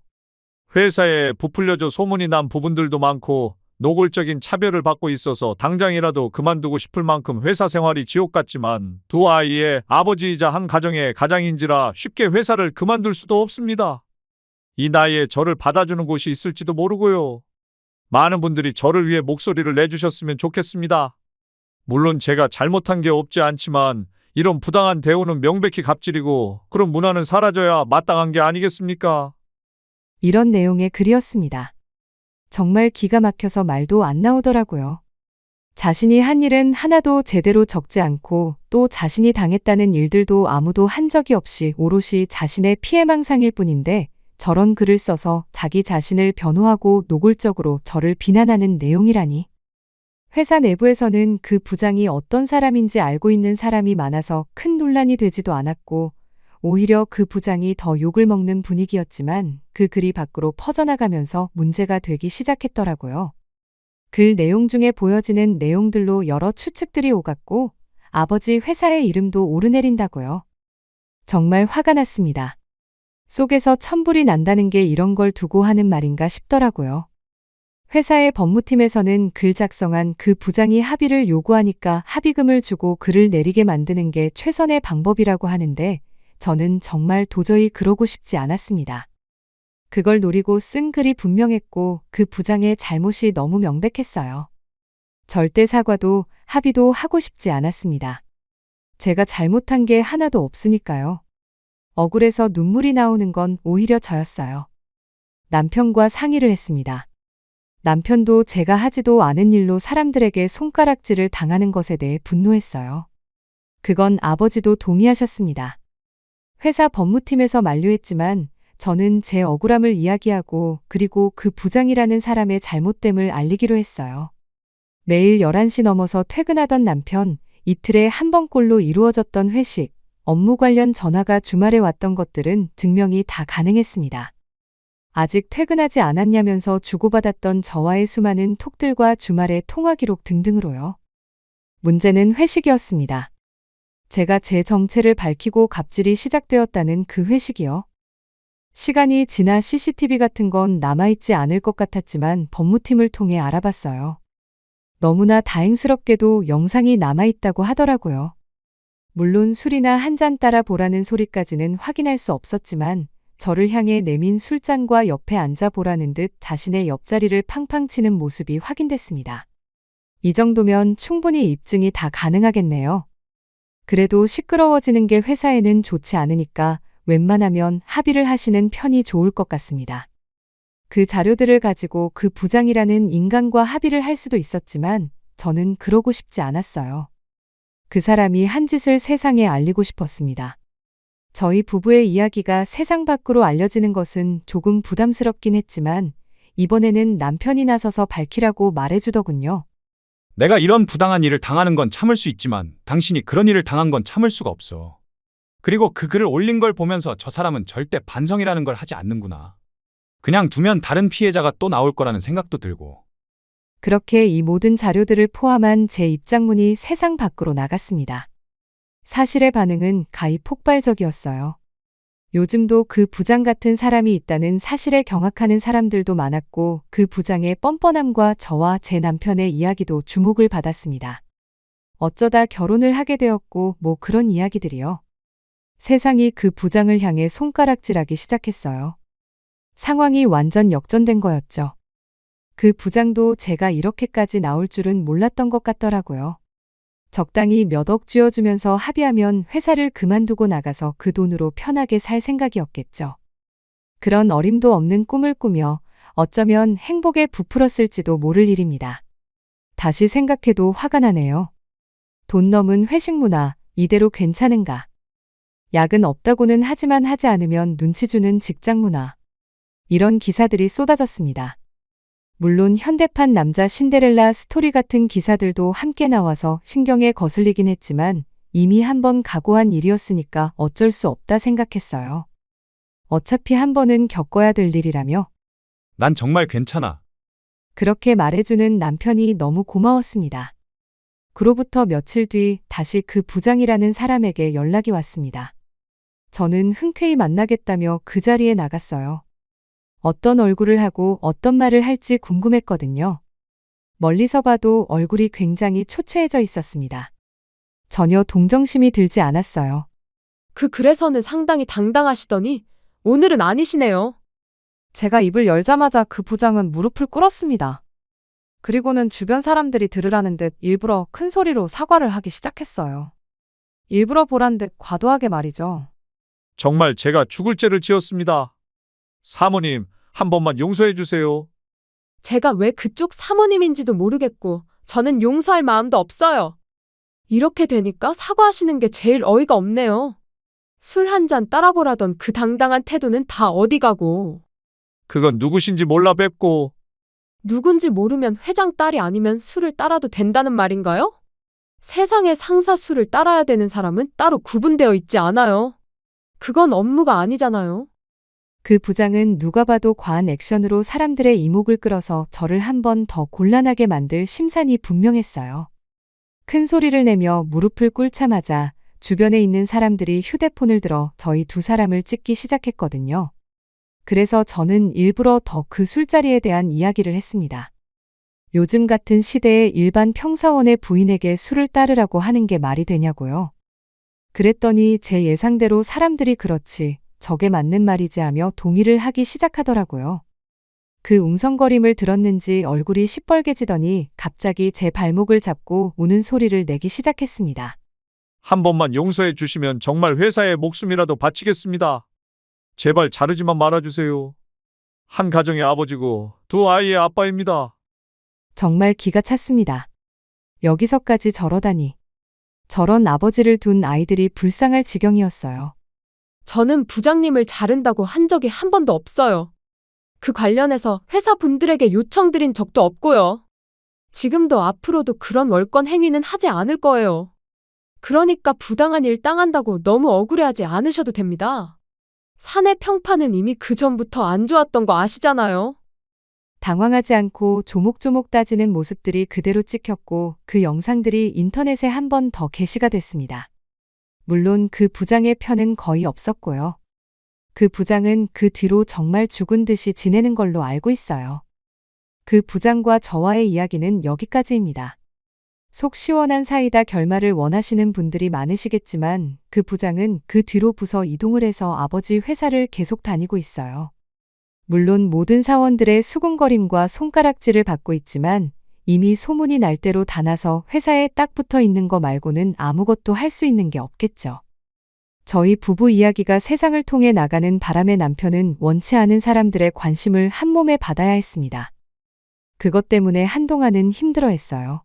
회사에 부풀려져 소문이 난 부분들도 많고 노골적인 차별을 받고 있어서 당장이라도 그만두고 싶을 만큼 회사 생활이 지옥 같지만 두 아이의 아버지이자 한 가정의 가장인지라 쉽게 회사를 그만둘 수도 없습니다. 이 나이에 저를 받아주는 곳이 있을지도 모르고요. 많은 분들이 저를 위해 목소리를 내주셨으면 좋겠습니다. 물론 제가 잘못한 게 없지 않지만 이런 부당한 대우는 명백히 갑질이고 그런 문화는 사라져야 마땅한 게 아니겠습니까? 이런 내용의 글이었습니다. 정말 기가 막혀서 말도 안 나오더라고요. 자신이 한 일은 하나도 제대로 적지 않고 또 자신이 당했다는 일들도 아무도 한 적이 없이 오롯이 자신의 피해망상일 뿐인데 저런 글을 써서 자기 자신을 변호하고 노골적으로 저를 비난하는 내용이라니. 회사 내부에서는 그 부장이 어떤 사람인지 알고 있는 사람이 많아서 큰 논란이 되지도 않았고 오히려 그 부장이 더 욕을 먹는 분위기였지만 그 글이 밖으로 퍼져나가면서 문제가 되기 시작했더라고요. 글 내용 중에 보여지는 내용들로 여러 추측들이 오갔고 아버지 회사의 이름도 오르내린다고요. 정말 화가 났습니다. 속에서 천불이 난다는 게 이런 걸 두고 하는 말인가 싶더라고요. 회사의 법무팀에서는 글 작성한 그 부장이 합의를 요구하니까 합의금을 주고 글을 내리게 만드는 게 최선의 방법이라고 하는데 저는 정말 도저히 그러고 싶지 않았습니다. 그걸 노리고 쓴 글이 분명했고 그 부장의 잘못이 너무 명백했어요. 절대 사과도 합의도 하고 싶지 않았습니다. 제가 잘못한 게 하나도 없으니까요. 억울해서 눈물이 나오는 건 오히려 저였어요. 남편과 상의를 했습니다. 남편도 제가 하지도 않은 일로 사람들에게 손가락질을 당하는 것에 대해 분노했어요. 그건 아버지도 동의하셨습니다. 회사 법무팀에서 만류했지만 저는 제 억울함을 이야기하고 그리고 그 부장이라는 사람의 잘못됨을 알리기로 했어요. 매일 11시 넘어서 퇴근하던 남편, 이틀에 한 번꼴로 이루어졌던 회식, 업무 관련 전화가 주말에 왔던 것들은 증명이 다 가능했습니다. 아직 퇴근하지 않았냐면서 주고받았던 저와의 수많은 톡들과 주말의 통화 기록 등등으로요. 문제는 회식이었습니다. 제가 제 정체를 밝히고 갑질이 시작되었다는 그 회식이요. 시간이 지나 CCTV 같은 건 남아있지 않을 것 같았지만 법무팀을 통해 알아봤어요. 너무나 다행스럽게도 영상이 남아있다고 하더라고요. 물론 술이나 한 잔 따라 보라는 소리까지는 확인할 수 없었지만 저를 향해 내민 술잔과 옆에 앉아 보라는 듯 자신의 옆자리를 팡팡 치는 모습이 확인됐습니다. 이 정도면 충분히 입증이 다 가능하겠네요. 그래도 시끄러워지는 게 회사에는 좋지 않으니까 웬만하면 합의를 하시는 편이 좋을 것 같습니다. 그 자료들을 가지고 그 부장이라는 인간과 합의를 할 수도 있었지만 저는 그러고 싶지 않았어요. 그 사람이 한 짓을 세상에 알리고 싶었습니다. 저희 부부의 이야기가 세상 밖으로 알려지는 것은 조금 부담스럽긴 했지만 이번에는 남편이 나서서 밝히라고 말해주더군요. 내가 이런 부당한 일을 당하는 건 참을 수 있지만 당신이 그런 일을 당한 건 참을 수가 없어. 그리고 그 글을 올린 걸 보면서 저 사람은 절대 반성이라는 걸 하지 않는구나. 그냥 두면 다른 피해자가 또 나올 거라는 생각도 들고. 그렇게 이 모든 자료들을 포함한 제 입장문이 세상 밖으로 나갔습니다. 사실의 반응은 가히 폭발적이었어요. 요즘도 그 부장 같은 사람이 있다는 사실에 경악하는 사람들도 많았고 그 부장의 뻔뻔함과 저와 제 남편의 이야기도 주목을 받았습니다. 어쩌다 결혼을 하게 되었고 뭐 그런 이야기들이요. 세상이 그 부장을 향해 손가락질하기 시작했어요. 상황이 완전 역전된 거였죠. 그 부장도 제가 이렇게까지 나올 줄은 몰랐던 것 같더라고요. 적당히 몇 억 쥐어주면서 합의하면 회사를 그만두고 나가서 그 돈으로 편하게 살 생각이었겠죠. 그런 어림도 없는 꿈을 꾸며 어쩌면 행복에 부풀었을지도 모를 일입니다. 다시 생각해도 화가 나네요. 돈 넘은 회식 문화, 이대로 괜찮은가? 야근 없다고는 하지만 하지 않으면 눈치 주는 직장 문화. 이런 기사들이 쏟아졌습니다. 물론 현대판 남자 신데렐라 스토리 같은 기사들도 함께 나와서 신경에 거슬리긴 했지만 이미 한번 각오한 일이었으니까 어쩔 수 없다 생각했어요. 어차피 한 번은 겪어야 될 일이라며. 난 정말 괜찮아. 그렇게 말해주는 남편이 너무 고마웠습니다. 그로부터 며칠 뒤 다시 그 부장이라는 사람에게 연락이 왔습니다. 저는 흔쾌히 만나겠다며 그 자리에 나갔어요. 어떤 얼굴을 하고 어떤 말을 할지 궁금했거든요. 멀리서 봐도 얼굴이 굉장히 초췌해져 있었습니다. 전혀 동정심이 들지 않았어요. 그래서는 상당히 당당하시더니 오늘은 아니시네요. 제가 입을 열자마자 그 부장은 무릎을 꿇었습니다. 그리고는 주변 사람들이 들으라는 듯 일부러 큰 소리로 사과를 하기 시작했어요. 일부러 보란 듯 과도하게 말이죠. 정말 제가 죽을 죄를 지었습니다. 사모님, 한 번만 용서해 주세요. 제가 왜 그쪽 사모님인지도 모르겠고 저는 용서할 마음도 없어요. 이렇게 되니까 사과하시는 게 제일 어이가 없네요. 술 한 잔 따라보라던 그 당당한 태도는 다 어디 가고. 그건 누구신지 몰라 뵙고. 누군지 모르면 회장 딸이 아니면 술을 따라도 된다는 말인가요? 세상에 상사 술을 따라야 되는 사람은 따로 구분되어 있지 않아요. 그건 업무가 아니잖아요. 그 부장은 누가 봐도 과한 액션으로 사람들의 이목을 끌어서 저를 한 번 더 곤란하게 만들 심산이 분명했어요. 큰 소리를 내며 무릎을 꿇자마자 주변에 있는 사람들이 휴대폰을 들어 저희 두 사람을 찍기 시작했거든요. 그래서 저는 일부러 더 그 술자리에 대한 이야기를 했습니다. 요즘 같은 시대에 일반 평사원의 부인에게 술을 따르라고 하는 게 말이 되냐고요. 그랬더니 제 예상대로 사람들이 그렇지, 저게 맞는 말이지 하며 동의를 하기 시작하더라고요. 그 웅성거림을 들었는지 얼굴이 시뻘개지더니 갑자기 제 발목을 잡고 우는 소리를 내기 시작했습니다. 한 번만 용서해 주시면 정말 회사에 목숨이라도 바치겠습니다. 제발 자르지만 말아주세요. 한 가정의 아버지고 두 아이의 아빠입니다. 정말 기가 찼습니다. 여기서까지 저러다니. 저런 아버지를 둔 아이들이 불쌍할 지경이었어요. 저는 부장님을 자른다고 한 적이 한 번도 없어요. 그 관련해서 회사 분들에게 요청드린 적도 없고요. 지금도 앞으로도 그런 월권 행위는 하지 않을 거예요. 그러니까 부당한 일 당한다고 너무 억울해하지 않으셔도 됩니다. 사내 평판은 이미 그 전부터 안 좋았던 거 아시잖아요. 당황하지 않고 조목조목 따지는 모습들이 그대로 찍혔고 그 영상들이 인터넷에 한 번 더 게시가 됐습니다. 물론 그 부장의 편은 거의 없었고요. 그 부장은 그 뒤로 정말 죽은 듯이 지내는 걸로 알고 있어요. 그 부장과 저와의 이야기는 여기까지입니다. 속 시원한 사이다 결말을 원하시는 분들이 많으시겠지만 그 부장은 그 뒤로 부서 이동을 해서 아버지 회사를 계속 다니고 있어요. 물론 모든 사원들의 수군거림과 손가락질을 받고 있지만 이미 소문이 날 대로 다 나서 회사에 딱 붙어 있는 거 말고는 아무것도 할 수 있는 게 없겠죠. 저희 부부 이야기가 세상을 통해 나가는 바람에 남편은 원치 않은 사람들의 관심을 한 몸에 받아야 했습니다. 그것 때문에 한동안은 힘들어했어요.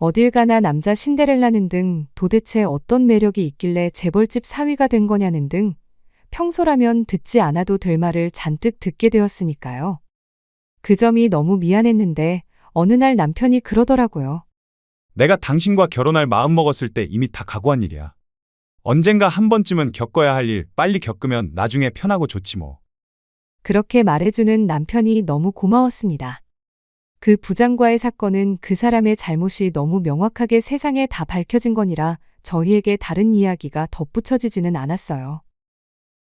어딜 가나 남자 신데렐라는 등 도대체 어떤 매력이 있길래 재벌집 사위가 된 거냐는 등 평소라면 듣지 않아도 될 말을 잔뜩 듣게 되었으니까요. 그 점이 너무 미안했는데 어느 날 남편이 그러더라고요. 내가 당신과 결혼할 마음 먹었을 때 이미 다 각오한 일이야. 언젠가 한 번쯤은 겪어야 할 일 빨리 겪으면 나중에 편하고 좋지 뭐. 그렇게 말해주는 남편이 너무 고마웠습니다. 그 부장과의 사건은 그 사람의 잘못이 너무 명확하게 세상에 다 밝혀진 거니라 저희에게 다른 이야기가 덧붙여지지는 않았어요.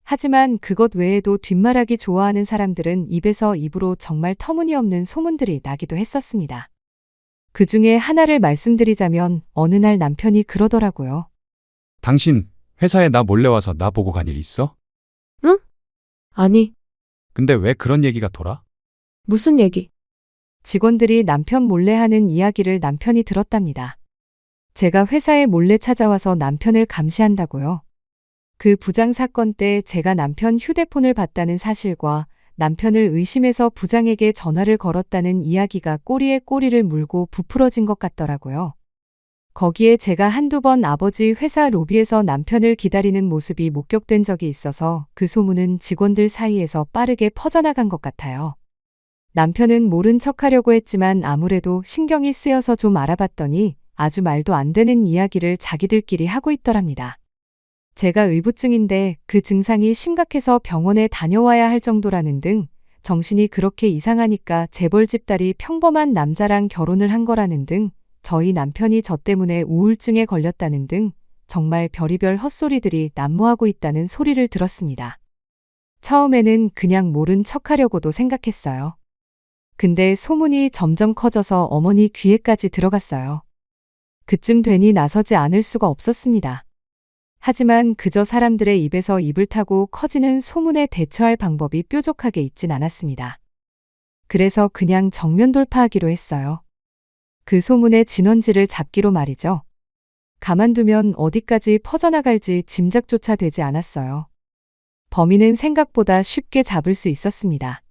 하지만 그것 외에도 뒷말하기 좋아하는 사람들은 입에서 입으로 정말 터무니없는 소문들이 나기도 했었습니다. 그 중에 하나를 말씀드리자면 어느 날 남편이 그러더라고요. 당신 회사에 나 몰래 와서 나 보고 간 일 있어? 응? 아니, 근데 왜 그런 얘기가 돌아? 무슨 얘기? 직원들이 남편 몰래 하는 이야기를 남편이 들었답니다. 제가 회사에 몰래 찾아와서 남편을 감시한다고요. 그 부장 사건 때 제가 남편 휴대폰을 봤다는 사실과 남편을 의심해서 부장에게 전화를 걸었다는 이야기가 꼬리에 꼬리를 물고 부풀어진 것 같더라고요. 거기에 제가 한두 번 아버지 회사 로비에서 남편을 기다리는 모습이 목격된 적이 있어서 그 소문은 직원들 사이에서 빠르게 퍼져나간 것 같아요. 남편은 모른 척하려고 했지만 아무래도 신경이 쓰여서 좀 알아봤더니 아주 말도 안 되는 이야기를 자기들끼리 하고 있더랍니다. 제가 의부증인데 그 증상이 심각해서 병원에 다녀와야 할 정도라는 등 정신이 그렇게 이상하니까 재벌집 딸이 평범한 남자랑 결혼을 한 거라는 등 저희 남편이 저 때문에 우울증에 걸렸다는 등 정말 별의별 헛소리들이 난무하고 있다는 소리를 들었습니다. 처음에는 그냥 모른 척하려고도 생각했어요. 근데 소문이 점점 커져서 어머니 귀에까지 들어갔어요. 그쯤 되니 나서지 않을 수가 없었습니다. 하지만 그저 사람들의 입에서 입을 타고 커지는 소문에 대처할 방법이 뾰족하게 있진 않았습니다. 그래서 그냥 정면 돌파하기로 했어요. 그 소문의 진원지를 잡기로 말이죠. 가만두면 어디까지 퍼져나갈지 짐작조차 되지 않았어요. 범인은 생각보다 쉽게 잡을 수 있었습니다.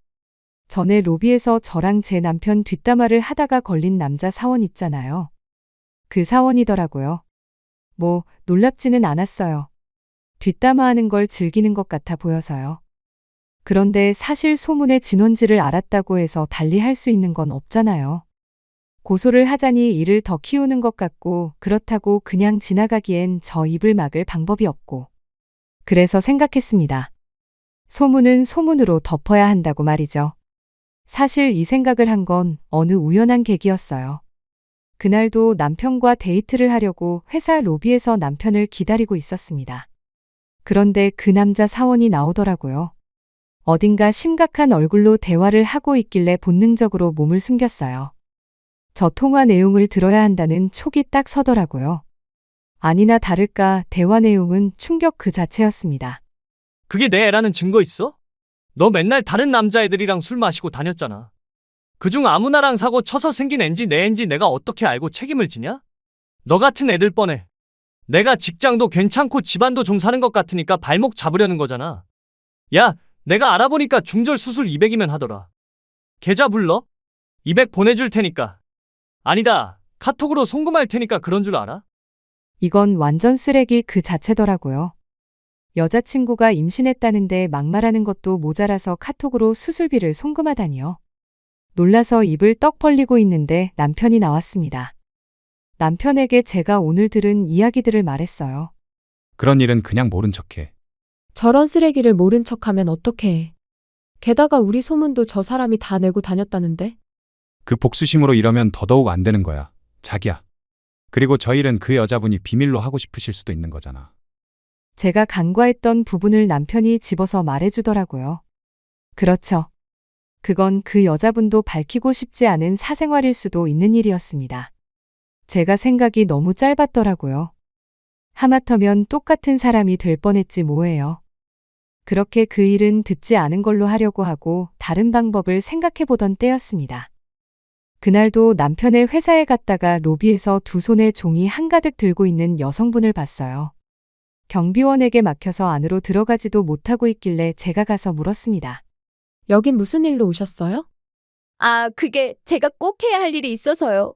전에 로비에서 저랑 제 남편 뒷담화를 하다가 걸린 남자 사원 있잖아요. 그 사원이더라고요. 뭐 놀랍지는 않았어요. 뒷담화하는 걸 즐기는 것 같아 보여서요. 그런데 사실 소문의 진원지를 알았다고 해서 달리 할 수 있는 건 없잖아요. 고소를 하자니 일을 더 키우는 것 같고 그렇다고 그냥 지나가기엔 저 입을 막을 방법이 없고. 그래서 생각했습니다. 소문은 소문으로 덮어야 한다고 말이죠. 사실 이 생각을 한 건 어느 우연한 계기였어요. 그날도 남편과 데이트를 하려고 회사 로비에서 남편을 기다리고 있었습니다. 그런데 그 남자 사원이 나오더라고요. 어딘가 심각한 얼굴로 대화를 하고 있길래 본능적으로 몸을 숨겼어요. 저 통화 내용을 들어야 한다는 촉이 딱 서더라고요. 아니나 다를까 대화 내용은 충격 그 자체였습니다. 그게 내 애라는 증거 있어? 너 맨날 다른 남자애들이랑 술 마시고 다녔잖아. 그중 아무나랑 사고 쳐서 생긴 앤지 내 앤지 내가 어떻게 알고 책임을 지냐? 너 같은 애들 뻔해. 내가 직장도 괜찮고 집안도 좀 사는 것 같으니까 발목 잡으려는 거잖아. 야, 내가 알아보니까 중절 수술 200이면 하더라. 계좌 불러? 200 보내줄 테니까. 아니다, 카톡으로 송금할 테니까 그런 줄 알아? 이건 완전 쓰레기 그 자체더라고요. 여자친구가 임신했다는데 막말하는 것도 모자라서 카톡으로 수술비를 송금하다니요. 놀라서 입을 떡 벌리고 있는데 남편이 나왔습니다. 남편에게 제가 오늘 들은 이야기들을 말했어요. 그런 일은 그냥 모른 척해. 저런 쓰레기를 모른 척하면 어떡해. 해. 게다가 우리 소문도 저 사람이 다 내고 다녔다는데? 그 복수심으로 이러면 더더욱 안 되는 거야. 자기야. 그리고 저 일은 그 여자분이 비밀로 하고 싶으실 수도 있는 거잖아. 제가 간과했던 부분을 남편이 집어서 말해주더라고요. 그렇죠. 그건 그 여자분도 밝히고 싶지 않은 사생활일 수도 있는 일이었습니다. 제가 생각이 너무 짧았더라고요. 하마터면 똑같은 사람이 될 뻔했지 뭐예요. 그렇게 그 일은 듣지 않은 걸로 하려고 하고 다른 방법을 생각해보던 때였습니다. 그날도 남편의 회사에 갔다가 로비에서 두 손에 종이 한가득 들고 있는 여성분을 봤어요. 경비원에게 막혀서 안으로 들어가지도 못하고 있길래 제가 가서 물었습니다. 여긴 무슨 일로 오셨어요? 아, 그게 제가 꼭 해야 할 일이 있어서요.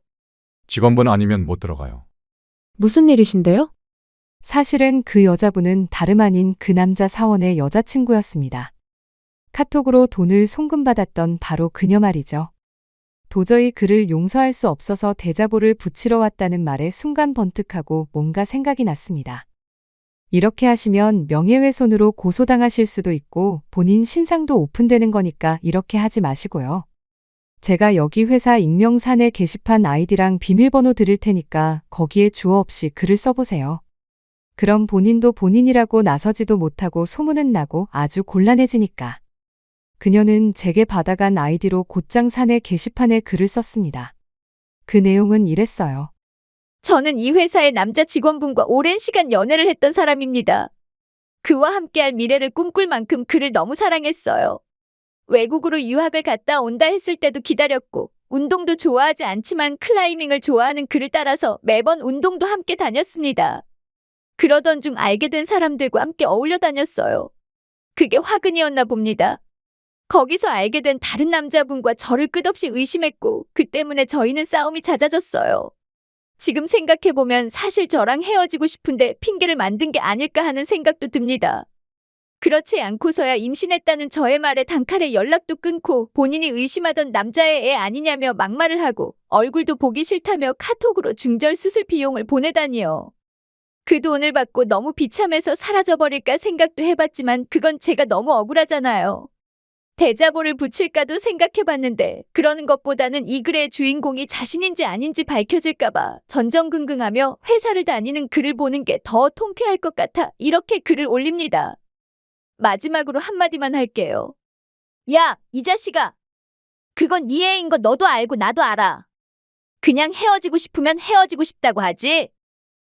직원분 아니면 못 들어가요. 무슨 일이신데요? 사실은 그 여자분은 다름 아닌 그 남자 사원의 여자친구였습니다. 카톡으로 돈을 송금받았던 바로 그녀 말이죠. 도저히 그를 용서할 수 없어서 대자보를 붙이러 왔다는 말에 순간 번뜩하고 뭔가 생각이 났습니다. 이렇게 하시면 명예훼손으로 고소당하실 수도 있고 본인 신상도 오픈되는 거니까 이렇게 하지 마시고요. 제가 여기 회사 익명 사내 게시판 아이디랑 비밀번호 드릴 테니까 거기에 주어 없이 글을 써보세요. 그럼 본인도 본인이라고 나서지도 못하고 소문은 나고 아주 곤란해지니까. 그녀는 제게 받아간 아이디로 곧장 사내 게시판에 글을 썼습니다. 그 내용은 이랬어요. 저는 이 회사의 남자 직원분과 오랜 시간 연애를 했던 사람입니다. 그와 함께할 미래를 꿈꿀 만큼 그를 너무 사랑했어요. 외국으로 유학을 갔다 온다 했을 때도 기다렸고 운동도 좋아하지 않지만 클라이밍을 좋아하는 그를 따라서 매번 운동도 함께 다녔습니다. 그러던 중 알게 된 사람들과 함께 어울려 다녔어요. 그게 화근이었나 봅니다. 거기서 알게 된 다른 남자분과 저를 끝없이 의심했고 그 때문에 저희는 싸움이 잦아졌어요. 지금 생각해보면 사실 저랑 헤어지고 싶은데 핑계를 만든 게 아닐까 하는 생각도 듭니다. 그렇지 않고서야 임신했다는 저의 말에 단칼에 연락도 끊고 본인이 의심하던 남자의 애 아니냐며 막말을 하고 얼굴도 보기 싫다며 카톡으로 중절 수술 비용을 보내다니요. 그 돈을 받고 너무 비참해서 사라져버릴까 생각도 해봤지만 그건 제가 너무 억울하잖아요. 대자보를 붙일까도 생각해봤는데 그러는 것보다는 이 글의 주인공이 자신인지 아닌지 밝혀질까봐 전전긍긍하며 회사를 다니는 글을 보는 게 더 통쾌할 것 같아 이렇게 글을 올립니다. 마지막으로 한마디만 할게요. 야, 이 자식아. 그건 네 애인 거 너도 알고 나도 알아. 그냥 헤어지고 싶으면 헤어지고 싶다고 하지.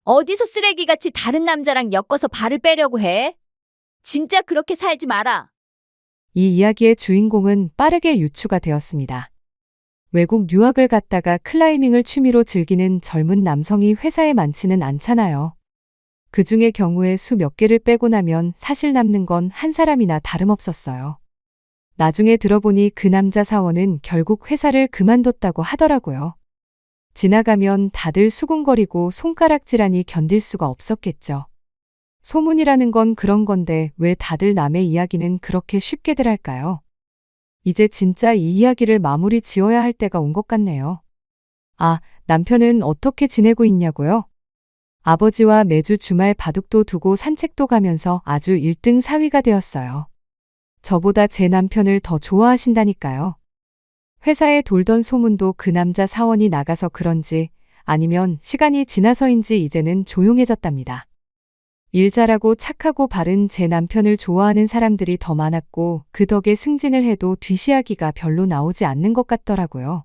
어디서 쓰레기같이 다른 남자랑 엮어서 발을 빼려고 해. 진짜 그렇게 살지 마라. 이 이야기의 주인공은 빠르게 유추가 되었습니다. 외국 유학을 갔다가 클라이밍을 취미로 즐기는 젊은 남성이 회사에 많지는 않잖아요. 그 중에 경우에 수 몇 개를 빼고 나면 사실 남는 건 한 사람이나 다름없었어요. 나중에 들어보니 그 남자 사원은 결국 회사를 그만뒀다고 하더라고요. 지나가면 다들 수군거리고 손가락질하니 견딜 수가 없었겠죠. 소문이라는 건 그런 건데 왜 다들 남의 이야기는 그렇게 쉽게들 할까요? 이제 진짜 이 이야기를 마무리 지어야 할 때가 온 것 같네요. 아, 남편은 어떻게 지내고 있냐고요? 아버지와 매주 주말 바둑도 두고 산책도 가면서 아주 1등 사위가 되었어요. 저보다 제 남편을 더 좋아하신다니까요. 회사에 돌던 소문도 그 남자 사원이 나가서 그런지 아니면 시간이 지나서인지 이제는 조용해졌답니다. 일 잘하고 착하고 바른 제 남편을 좋아하는 사람들이 더 많았고 그 덕에 승진을 해도 뒤시하기가 별로 나오지 않는 것 같더라고요.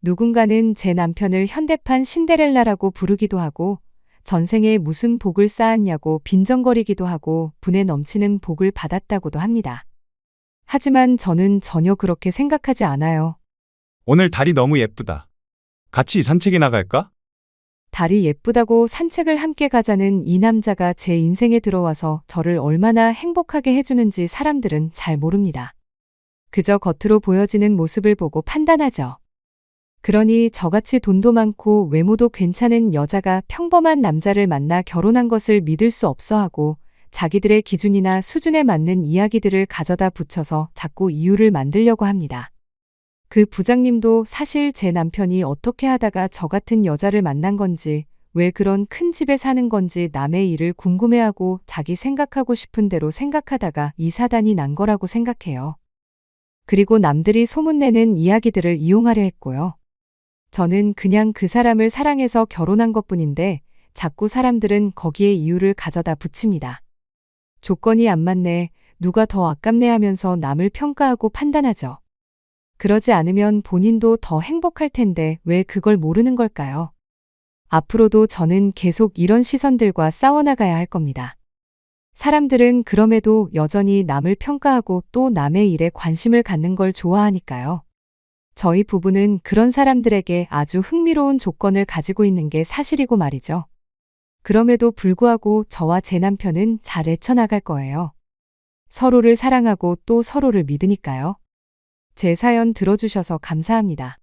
누군가는 제 남편을 현대판 신데렐라라고 부르기도 하고 전생에 무슨 복을 쌓았냐고 빈정거리기도 하고 분에 넘치는 복을 받았다고도 합니다. 하지만 저는 전혀 그렇게 생각하지 않아요. 오늘 달이 너무 예쁘다. 같이 산책에 나갈까? 달이 예쁘다고 산책을 함께 가자는 이 남자가 제 인생에 들어와서 저를 얼마나 행복하게 해주는지 사람들은 잘 모릅니다. 그저 겉으로 보여지는 모습을 보고 판단하죠. 그러니 저같이 돈도 많고 외모도 괜찮은 여자가 평범한 남자를 만나 결혼한 것을 믿을 수 없어 하고 자기들의 기준이나 수준에 맞는 이야기들을 가져다 붙여서 자꾸 이유를 만들려고 합니다. 그 부장님도 사실 제 남편이 어떻게 하다가 저 같은 여자를 만난 건지, 왜 그런 큰 집에 사는 건지 남의 일을 궁금해하고 자기 생각하고 싶은 대로 생각하다가 이 사단이 난 거라고 생각해요. 그리고 남들이 소문내는 이야기들을 이용하려 했고요. 저는 그냥 그 사람을 사랑해서 결혼한 것뿐인데 자꾸 사람들은 거기에 이유를 가져다 붙입니다. 조건이 안 맞네, 누가 더 아깝네 하면서 남을 평가하고 판단하죠. 그러지 않으면 본인도 더 행복할 텐데 왜 그걸 모르는 걸까요? 앞으로도 저는 계속 이런 시선들과 싸워나가야 할 겁니다. 사람들은 그럼에도 여전히 남을 평가하고 또 남의 일에 관심을 갖는 걸 좋아하니까요. 저희 부부는 그런 사람들에게 아주 흥미로운 조건을 가지고 있는 게 사실이고 말이죠. 그럼에도 불구하고 저와 제 남편은 잘 헤쳐나갈 거예요. 서로를 사랑하고 또 서로를 믿으니까요. 제 사연 들어주셔서 감사합니다.